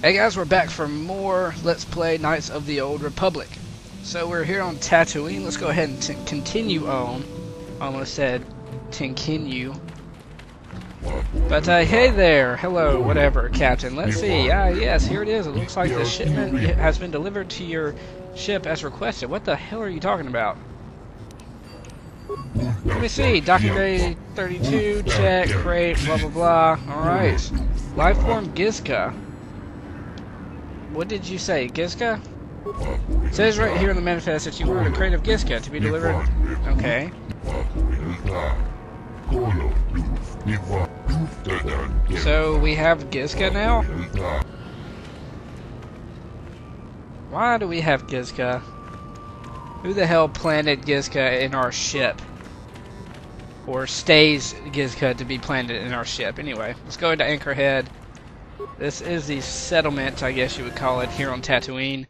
Hey guys, we're back for more Let's Play Knights of the Old Republic. So we're here on Tatooine. Let's go ahead and continue on. Almost said continue. But hey there, hello, whatever, Captain. Let's see. Yes, here it is. It looks like the shipment has been delivered to your ship as requested. What the hell are you talking about? Let me see. Docking Bay 32, check, great, blah blah blah. Alright. Lifeform Gizka. What did you say, Gizka? It says right here in the manifest that you ordered a crate of Gizka to be delivered. Okay. So we have Gizka now? Why do we have Gizka? Who the hell planted Gizka in our ship? Or stays Gizka to be planted in our ship? Anyway, let's go into Anchorhead. This is the settlement, I guess you would call it, here on Tatooine.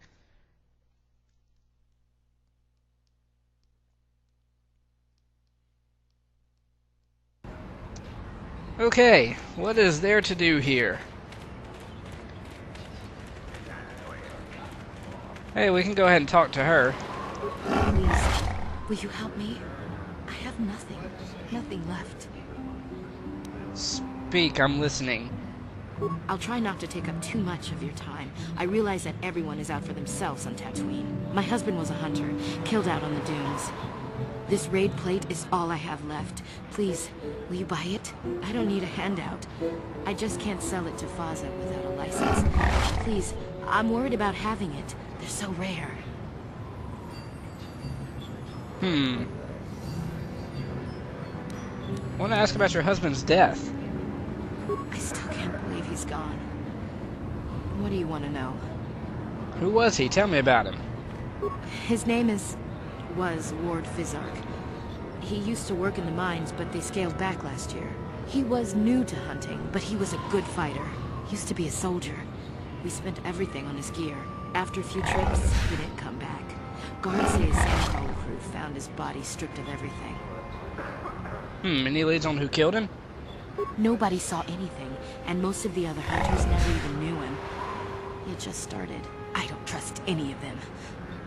Okay, what is there to do here? Hey, we can go ahead and talk to her. Please, will you help me? I have nothing left. Speak, I'm listening. I'll try not to take up too much of your time. I realize that everyone is out for themselves on Tatooine. My husband was a hunter, killed out on the dunes. This raid plate is all I have left. Please, will you buy it? I don't need a handout. I just can't sell it to Faza without a license. Please, I'm worried about having it. They're so rare. I want to ask about your husband's death. I still can't believe he's gone. What do you want to know? Who was he? Tell me about him. His name was Ward Fizark. He used to work in the mines, but they scaled back last year. He was new to hunting, but he was a good fighter. Used to be a soldier. We spent everything on his gear. After a few trips, he didn't come back. Guards say his sandcrawler crew found his body stripped of everything. Any leads on who killed him? Nobody saw anything, and most of the other hunters never even knew him. He had just started. I don't trust any of them.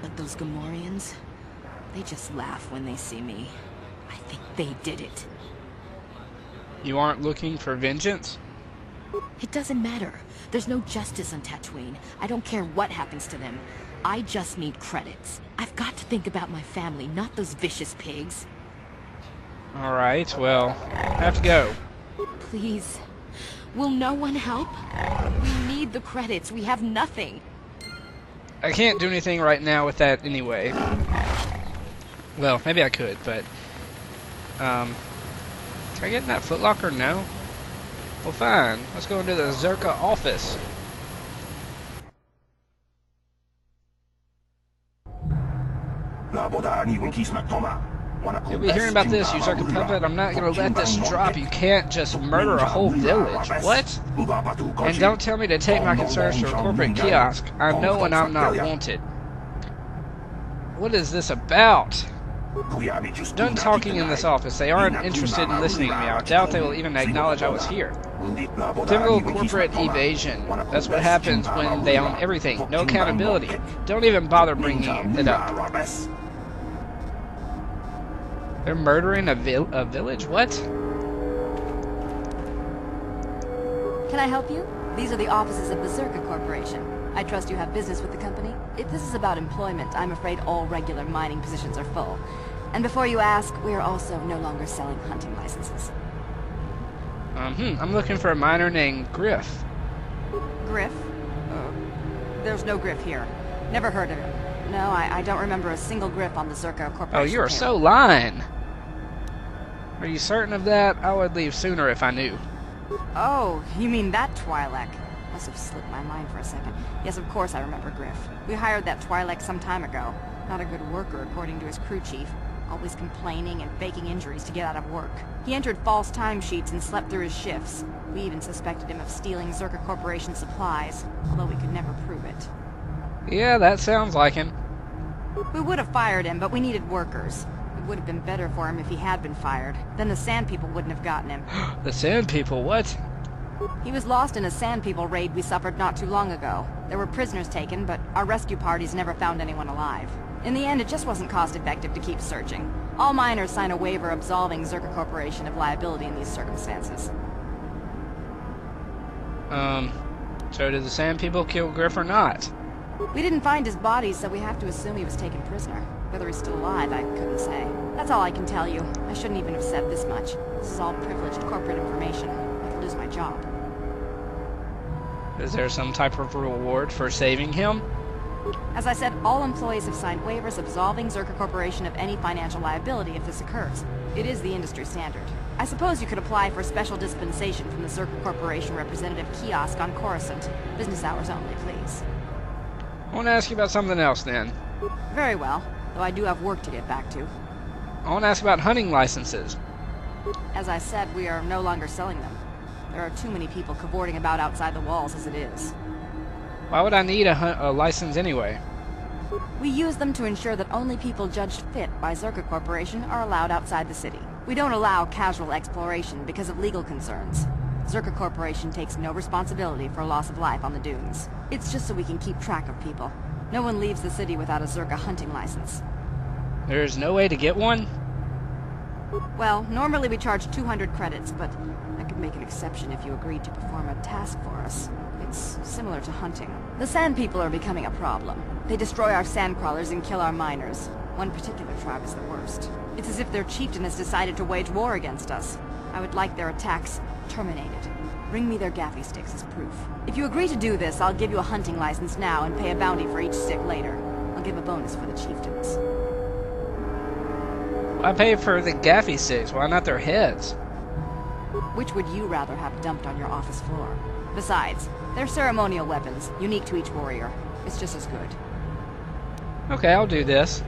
But those Gamorreans, they just laugh when they see me. I think they did it. You aren't looking for vengeance? It doesn't matter. There's no justice on Tatooine. I don't care what happens to them. I just need credits. I've got to think about my family, not those vicious pigs. Alright, well, I have to go. Please. Will no one help? We need the credits. We have nothing. I can't do anything right now with that anyway. Well, maybe I could, but... can I get in that footlocker? No? Well, fine. Let's go into the Zerka office. You'll be hearing about this, you Zerka puppet. I'm not gonna let this drop. You can't just murder a whole village. What? And don't tell me to take my concerns to a corporate kiosk. I know when I'm not wanted. What is this about? Done talking in this office. They aren't interested in listening to me. I doubt they will even acknowledge I was here. Typical corporate evasion. That's what happens when they own everything. No accountability. Don't even bother bringing it up. They're murdering a village? What? Can I help you? These are the offices of the Zerka Corporation. I trust you have business with the company. If this is about employment, I'm afraid all regular mining positions are full. And before you ask, we are also no longer selling hunting licenses. I'm looking for a miner named Griff. Griff? There's no Griff here. Never heard of him. No, I don't remember a single Griff on the Zerka Corporation. Oh, you are so lying. Are you certain of that? I would leave sooner if I knew. Oh, you mean that Twi'lek? Must have slipped my mind for a second. Yes, of course I remember Griff. We hired that Twi'lek some time ago. Not a good worker, according to his crew chief. Always complaining and faking injuries to get out of work. He entered false timesheets and slept through his shifts. We even suspected him of stealing Zerka Corporation supplies, although we could never prove it. Yeah, that sounds like him. We would have fired him, but we needed workers. It would have been better for him if he had been fired. Then the Sand People wouldn't have gotten him. The Sand People? What? He was lost in a Sand People raid we suffered not too long ago. There were prisoners taken, but our rescue parties never found anyone alive. In the end, it just wasn't cost-effective to keep searching. All miners sign a waiver absolving Zerka Corporation of liability in these circumstances. So did the Sand People kill Griff or not? We didn't find his body, so we have to assume he was taken prisoner. Whether he's still alive, I couldn't say. That's all I can tell you. I shouldn't even have said this much. This is all privileged corporate information. I could lose my job. Is there some type of reward for saving him? As I said, all employees have signed waivers absolving Zerka Corporation of any financial liability if this occurs. It is the industry standard. I suppose you could apply for special dispensation from the Zerka Corporation representative kiosk on Coruscant. Business hours only, please. I want to ask you about something else then. Very well, though I do have work to get back to. I want to ask about hunting licenses. As I said, we are no longer selling them. There are too many people cavorting about outside the walls as it is. Why would I need a license anyway? We use them to ensure that only people judged fit by Zerka Corporation are allowed outside the city. We don't allow casual exploration because of legal concerns. Zerka Corporation takes no responsibility for loss of life on the dunes. It's just so we can keep track of people. No one leaves the city without a Zerka hunting license. There's no way to get one? Well, normally we charge 200 credits, but I could make an exception if you agreed to perform a task for us. It's similar to hunting. The Sand People are becoming a problem. They destroy our sand crawlers and kill our miners. One particular tribe is the worst. It's as if their chieftain has decided to wage war against us. I would like their attacks terminated. Bring me their gaffy sticks as proof. If you agree to do this, I'll give you a hunting license now and pay a bounty for each stick later. I'll give a bonus for the chieftains. I pay for the gaffy sticks, why not their heads? Which would you rather have dumped on your office floor? Besides, they're ceremonial weapons, unique to each warrior. It's just as good. Okay, I'll do this.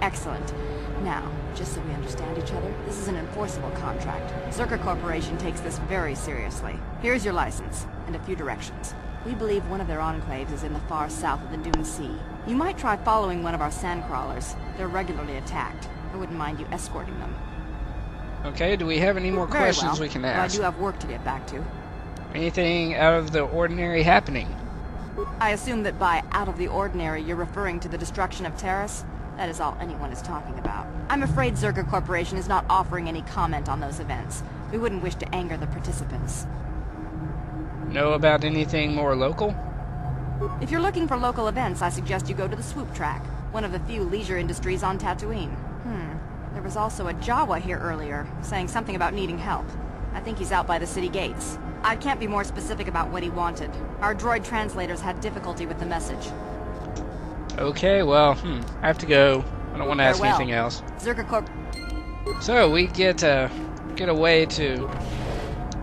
Excellent. Now, just so we understand each other, this is an enforceable contract. Zerka Corporation takes this very seriously. Here's your license, and a few directions. We believe one of their enclaves is in the far south of the Dune Sea. You might try following one of our sand crawlers. They're regularly attacked. I wouldn't mind you escorting them. Okay, do we have any more questions we can ask? Well, I do have work to get back to. Anything out of the ordinary happening? I assume that by out of the ordinary you're referring to the destruction of Terrace? That is all anyone is talking about. I'm afraid Zerka Corporation is not offering any comment on those events. We wouldn't wish to anger the participants. Know about anything more local? If you're looking for local events, I suggest you go to the Swoop track, one of the few leisure industries on Tatooine. There was also a Jawa here earlier, saying something about needing help. I think he's out by the city gates. I can't be more specific about what he wanted. Our droid translators had difficulty with the message. Okay, well, I have to go. I don't want to ask Farewell. anything else. Zerka Corp... So, we get a way to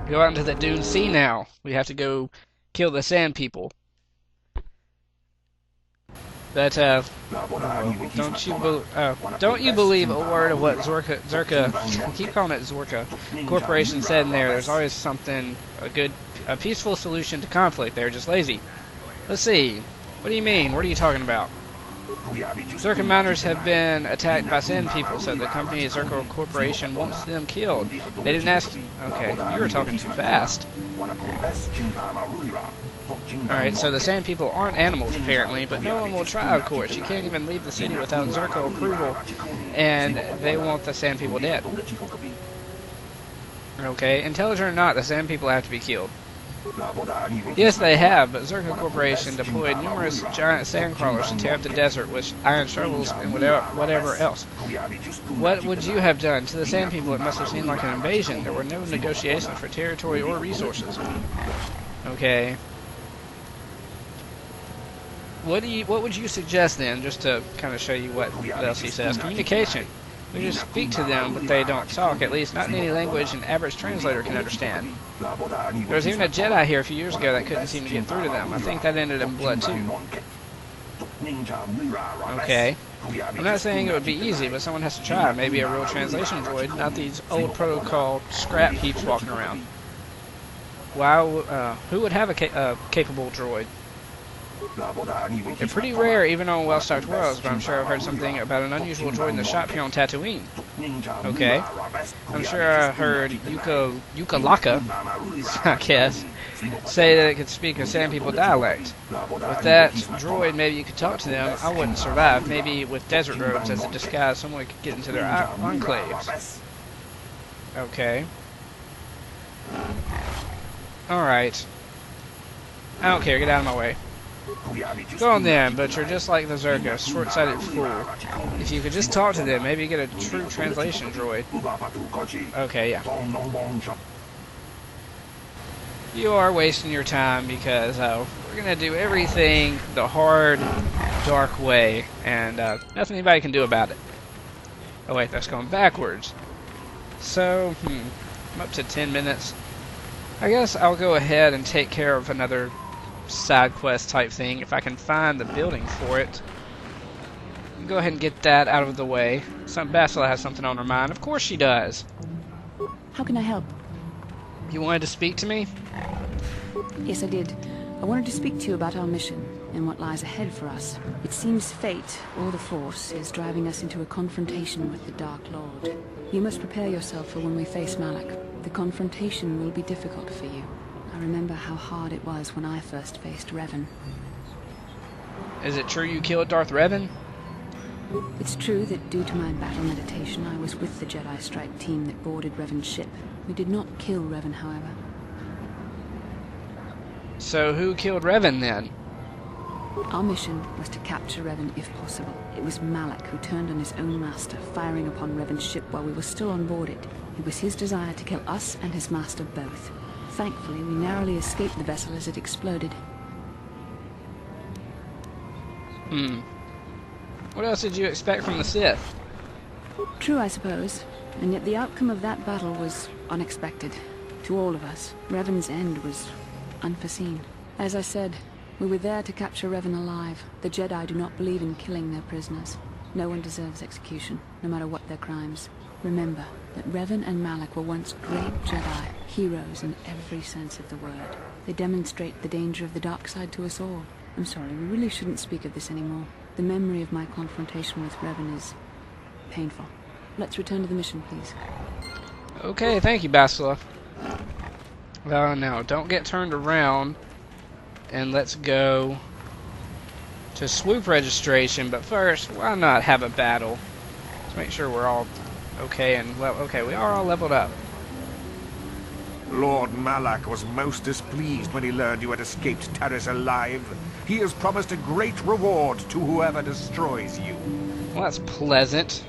go out into the Dune Sea now. We have to go kill the Sand People. But, don't you believe a word of what Zerka, I keep calling it Zorka, Corporation said in there. There's always something, a peaceful solution to conflict. They're just lazy. Let's see. What do you mean? What are you talking about? Zerka miners have been attacked by Sand People, so the company Zerka Corporation wants them killed. They didn't ask... Okay, you were talking too fast. Alright, so the Sand People aren't animals, apparently, but no one will try, of course. You can't even leave the city without Zerka approval, and they want the Sand People dead. Okay, intelligent or not, the Sand People have to be killed. Yes, they have, but Zerka Corporation deployed numerous giant sand crawlers to tear up the desert with iron shovels and whatever else. What would you have done? To the Sand People, it must have seemed like an invasion. There were no negotiations for territory or resources. Okay. What would you suggest then, just to kind of show you what else he says? Communication. We just speak to them, but they don't talk, at least not in any language an average translator can understand. There was even a Jedi here a few years ago that couldn't seem to get through to them. I think that ended in blood, too. Okay. I'm not saying it would be easy, but someone has to try. Maybe a real translation droid, not these old protocol scrap heaps walking around. Who would have a capable droid? They're pretty rare even on well-stocked worlds, but I'm sure I've heard something about an unusual droid in the shop here on Tatooine. Okay. I'm sure I heard Yukalaka, I guess, say that it could speak a Sand People dialect. With that droid, maybe you could talk to them. I wouldn't survive. Maybe with desert robes as a disguise, someone could get into their enclaves. Okay. Alright. I don't care, get out of my way. Go on then, but you're just like the Zerga, short-sighted fool. If you could just talk to them, maybe get a true translation droid. Okay, yeah. You are wasting your time because we're gonna do everything the hard, dark way, and nothing anybody can do about it. Oh wait, that's going backwards. So, I'm up to 10 minutes. I guess I'll go ahead and take care of another side quest type thing if I can find the building for it. Go ahead and get that out of the way. Bastila has something on her mind. Of course she does. How can I help? You wanted to speak to me? Yes, I did. I wanted to speak to you about our mission and what lies ahead for us. It seems fate, or the Force, is driving us into a confrontation with the Dark Lord. You must prepare yourself for when we face Malak. The confrontation will be difficult for you. I remember how hard it was when I first faced Revan. Is it true you killed Darth Revan? It's true that due to my battle meditation, I was with the Jedi strike team that boarded Revan's ship. We did not kill Revan, however. So who killed Revan then? Our mission was to capture Revan if possible. It was Malak who turned on his own master, firing upon Revan's ship while we were still on board it. It was his desire to kill us and his master both. Thankfully, we narrowly escaped the vessel as it exploded. What else did you expect from the Sith? True, I suppose. And yet the outcome of that battle was unexpected. To all of us, Revan's end was unforeseen. As I said, we were there to capture Revan alive. The Jedi do not believe in killing their prisoners. No one deserves execution, no matter what their crimes. Remember that Revan and Malak were once great Jedi, heroes in every sense of the word. They demonstrate the danger of the dark side to us all. I'm sorry, we really shouldn't speak of this anymore. The memory of my confrontation with Revan is painful. Let's return to the mission, please. Okay, thank you, Bastila. Well, now, don't get turned around, and let's go to swoop registration, but first, why not have a battle? Let's make sure we're all okay, and, well, okay, we are all leveled up. Lord Malak was most displeased when he learned you had escaped Taris alive. He has promised a great reward to whoever destroys you. Well, that's pleasant.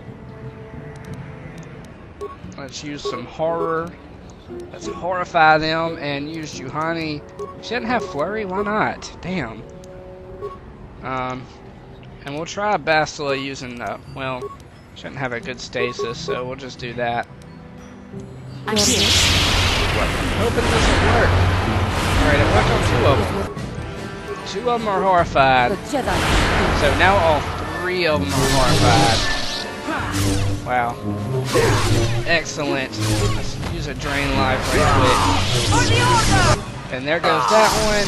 Let's use some horror. Let's horrify them and use Juhani. She doesn't have flurry? Why not? Damn. And we'll try Bastila using, well, shouldn't have a good stasis, so we'll just do that. I'm here. Hoping this will work. Alright, it worked on 2 of them. 2 of them are horrified. So now all 3 of them are horrified. Wow. Excellent. Let's use a drain life right quick. And there goes that one.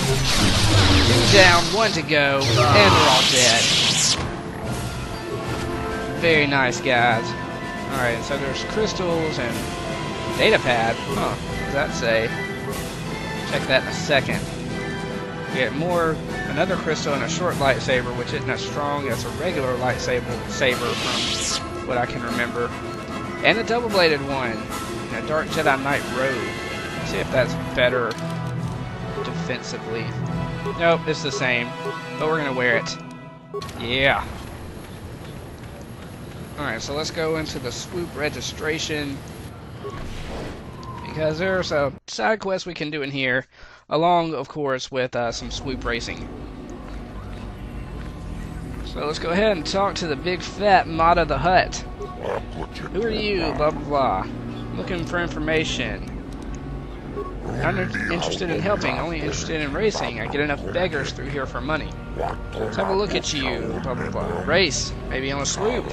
2 down, 1 to go, and we're all dead. Very nice, guys. Alright, so there's crystals and data pad. Huh, what does that say? Check that in a second. Get another crystal and a short lightsaber, which isn't as strong as a regular lightsaber from what I can remember. And a double-bladed one. And a Dark Jedi Knight robe. Let's see if that's better defensively. Nope, it's the same. But we're gonna wear it. Yeah. Alright, so let's go into the swoop registration. Because there's a side quest we can do in here, along, of course, with some swoop racing. So let's go ahead and talk to the big fat Mata the Hutt. Who are you? Blah blah blah. Looking for information. Not interested in helping, only interested in racing. I get enough beggars through here for money. Let's have a look at you. Blah blah blah. Race. Maybe on a swoop.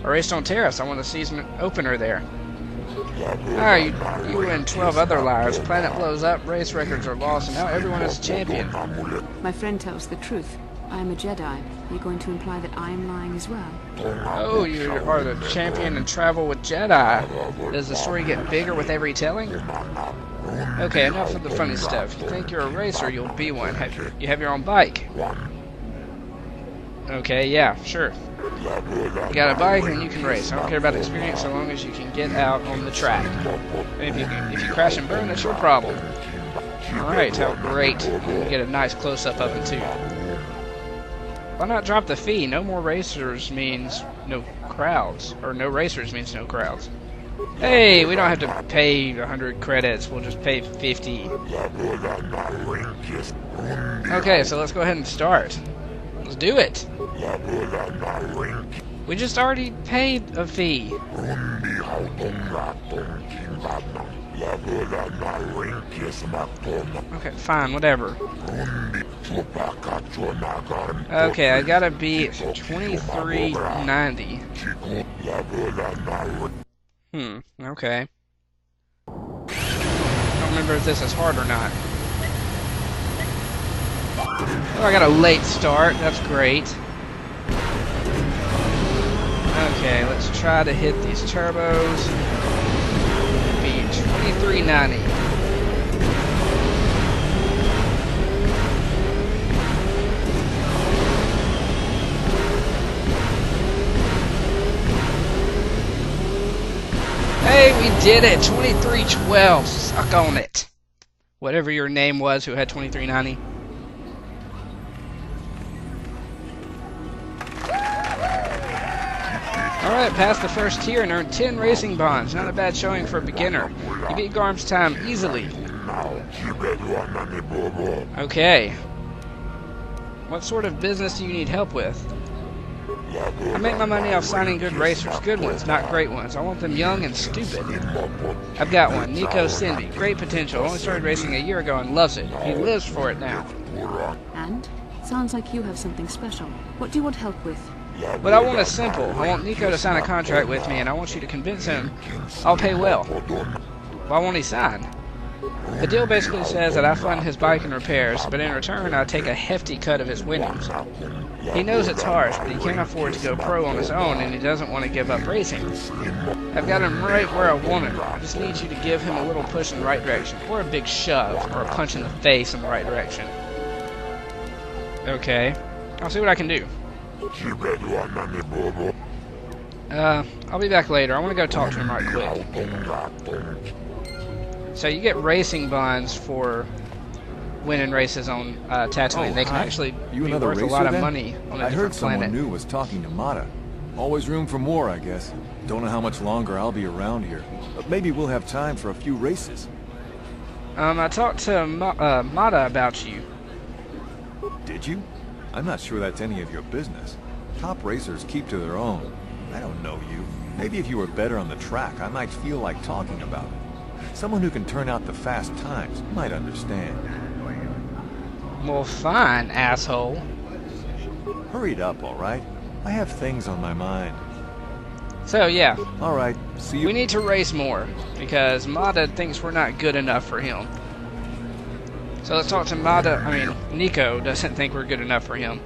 I raced on Terrace. I want the season opener there. Alright, you and 12 other liars. Planet blows up, race records are lost, and now everyone is a champion. My friend tells the truth. I am a Jedi. Are you going to imply that I am lying as well? Oh, you are the champion and travel with Jedi. Does the story get bigger with every telling? Okay, enough of the funny stuff. You think you're a racer, you'll be one. You have your own bike. Okay, yeah, sure. You got a bike and you can race. I don't care about experience so long as you can get out on the track. And if you crash and burn, that's your problem. Alright, how great. You can get a nice close-up of it too. Why not drop the fee? No more racers means no crowds. Or no racers means no crowds. Hey, we don't have to pay 100 credits. We'll just pay 50. Okay, so let's go ahead and start. Let's do it. We just already paid a fee. Okay, fine, whatever. Okay, I gotta beat 2390. Okay. I don't remember if this is hard or not. Oh, I got a late start. That's great. Okay, let's try to hit these turbos. Beat 2390. Hey, we did it! 2312. Suck on it. Whatever your name was who had 2390. Alright, passed the first tier and earned 10 racing bonds. Not a bad showing for a beginner. You beat Garm's time easily. Okay. What sort of business do you need help with? I make my money off signing good racers. Good ones, not great ones. I want them young and stupid. I've got one. Nico Cindy. Great potential. Only started racing a year ago and loves it. He lives for it now. And? Sounds like you have something special. What do you want help with? What I want is simple. I want Nico to sign a contract with me, and I want you to convince him I'll pay well. Why won't he sign? The deal basically says that I fund his bike and repairs, but in return I take a hefty cut of his winnings. He knows it's harsh, but he can't afford to go pro on his own, and he doesn't want to give up racing. I've got him right where I want him. I just need you to give him a little push in the right direction, or a big shove, or a punch in the face in the right direction. Okay. I'll see what I can do. I'll be back later. I want to go talk to him right quick. So you get racing bonds for winning races on Tatooine. They can actually be worth a lot of money on a different planet. I heard someone new was talking to Mata. Always room for more, I guess. Don't know how much longer I'll be around here. But maybe we'll have time for a few races. I talked to Mata about you. Did you? I'm not sure that's any of your business. Top racers keep to their own. I don't know you. Maybe if you were better on the track, I might feel like talking about it. Someone who can turn out the fast times might understand. Well, fine, asshole. Hurry it up, all right? I have things on my mind. So, yeah. All right, see you. We need to race more, because Mata thinks we're not good enough for him. So let's talk to Mata. Nico doesn't think we're good enough for him.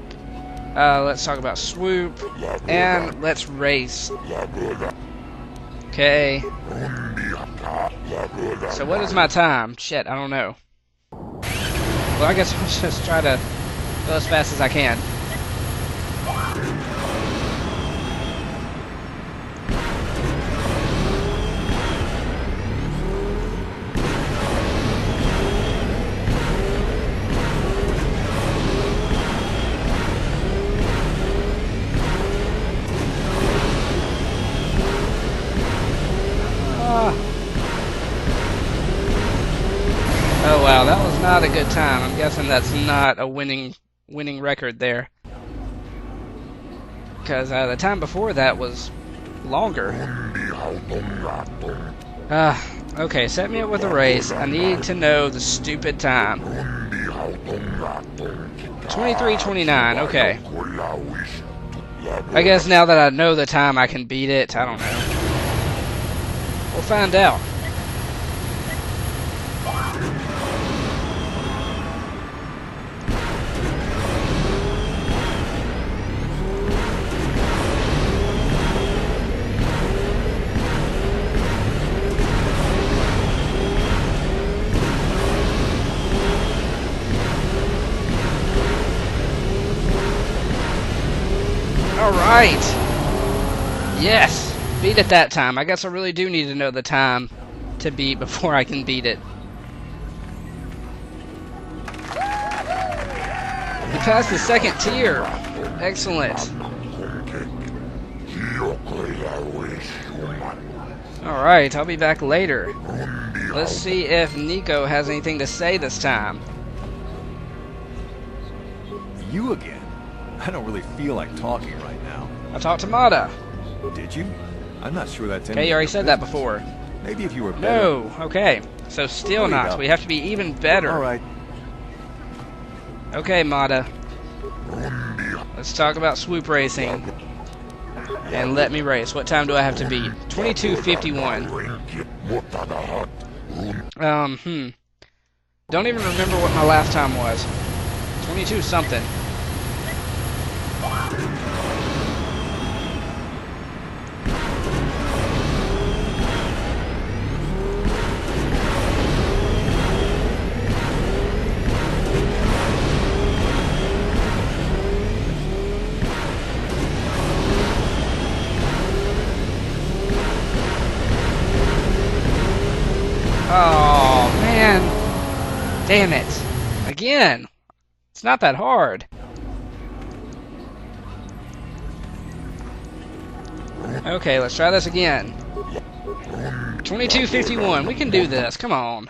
Let's talk about Swoop, and let's race. Okay. So what is my time? Shit, I don't know. Well, I guess I'll just try to go as fast as I can. Oh wow, that was not a good time. I'm guessing that's not a winning record there. Because the time before that was longer. Okay, set me up with a race. I need to know the stupid time. 23:29, okay. I guess now that I know the time I can beat it, I don't know. Well, find out. Alright! Yes! Beat it that time. I guess I really do need to know the time to beat before I can beat it. You passed the second tier. Excellent. Alright, I'll be back later. Let's see if Nico has anything to say this time. You again? I don't really feel like talking right now. I talked to Mata. Did you? I'm not sure that's Okay, you already said that before. Maybe if you were better. No, okay. So still not. We have to be even better. Alright. Okay, Mata. Let's talk about swoop racing. And let me race. What time do I have to beat? 22:51. Don't even remember what my last time was. 22 something. Oh, man. Damn it. Again. It's not that hard. Okay, let's try this again. 22:51. We can do this. Come on.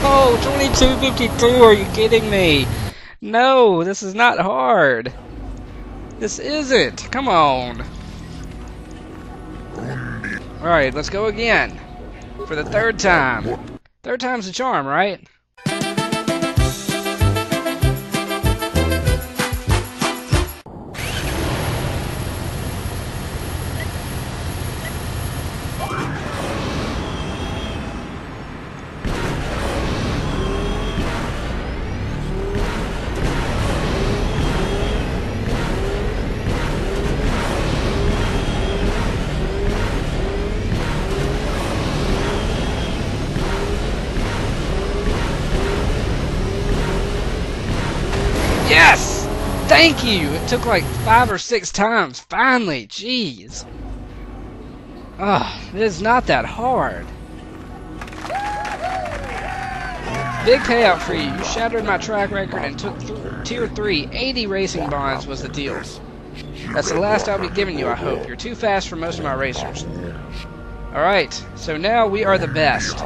Oh, 22:52, are you kidding me? No, this is not hard. This isn't. Come on. Alright, let's go again. For the third time. Third time's the charm, right? Yes! Thank you! It took like 5 or 6 times. Finally! Jeez. It is not that hard. Big payout for you. You shattered my track record and took Tier 3. 80 racing bonds was the deal. That's the last I'll be giving you, I hope. You're too fast for most of my racers. Alright, so now we are the best.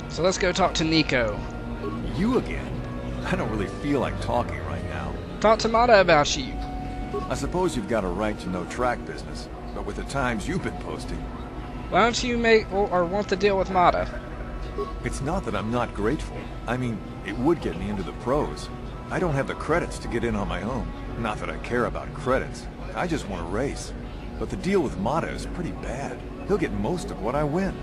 So let's go talk to Nico. You again? I don't really feel like talking right now. Talk to Mata about you. I suppose you've got a right to know track business, but with the times you've been posting... Why don't you make or want to deal with Mata? It's not that I'm not grateful. I mean, it would get me into the pros. I don't have the credits to get in on my own. Not that I care about credits. I just want to race. But the deal with Mata is pretty bad. He'll get most of what I win.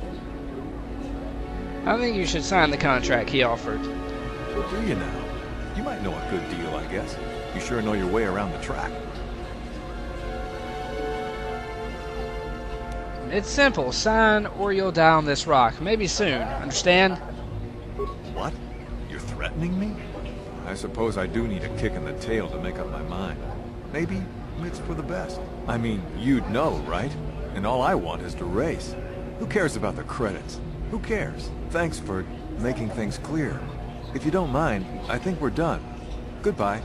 I think you should sign the contract he offered. Do you now? You might know a good deal, I guess. You sure know your way around the track. It's simple. Sign or you'll die on this rock. Maybe soon. Understand? What? You're threatening me? I suppose I do need a kick in the tail to make up my mind. Maybe it's for the best. I mean, you'd know, right? And all I want is to race. Who cares about the credits? Who cares? Thanks for making things clear. If you don't mind, I think we're done. Goodbye.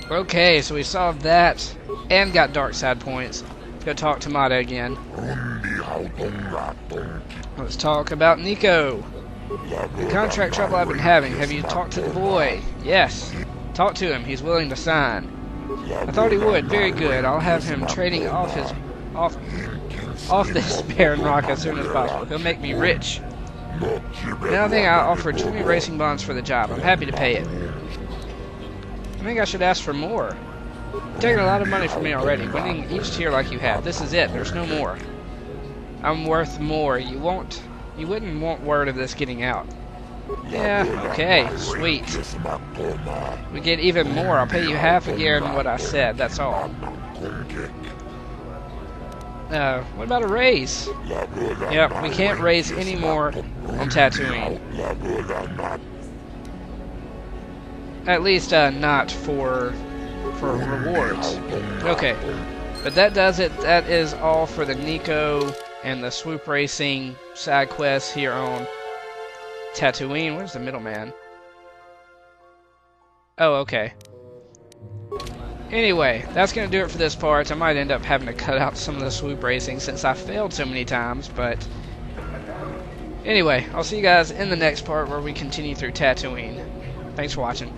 Okay, so we solved that and got dark side points. Let's go talk to Mata again. Let's talk about Nico. The contract trouble I've been having. Have you talked to the boy? Yes. Talk to him. He's willing to sign. I thought he would. Very good. I'll have him trading off this barren rock as soon as possible. He'll make me rich. Another thing, I offered 20 racing bonds for the job. I'm happy to pay it. I think I should ask for more. You're taking a lot of money from me already, winning each tier like you have. This is it. There's no more. I'm worth more. You wouldn't want word of this getting out. Yeah, okay, sweet. We get even more. I'll pay you half again what I said, that's all. What about a raise? Yep, we can't raise any more on Tatooine. At least, not for rewards. Okay, but that does it. That is all for the Nico and the swoop racing side quests here on Tatooine. Where's the middleman? Oh, okay. Anyway, that's going to do it for this part. I might end up having to cut out some of the swoop racing since I failed so many times, but anyway, I'll see you guys in the next part where we continue through Tatooine. Thanks for watching.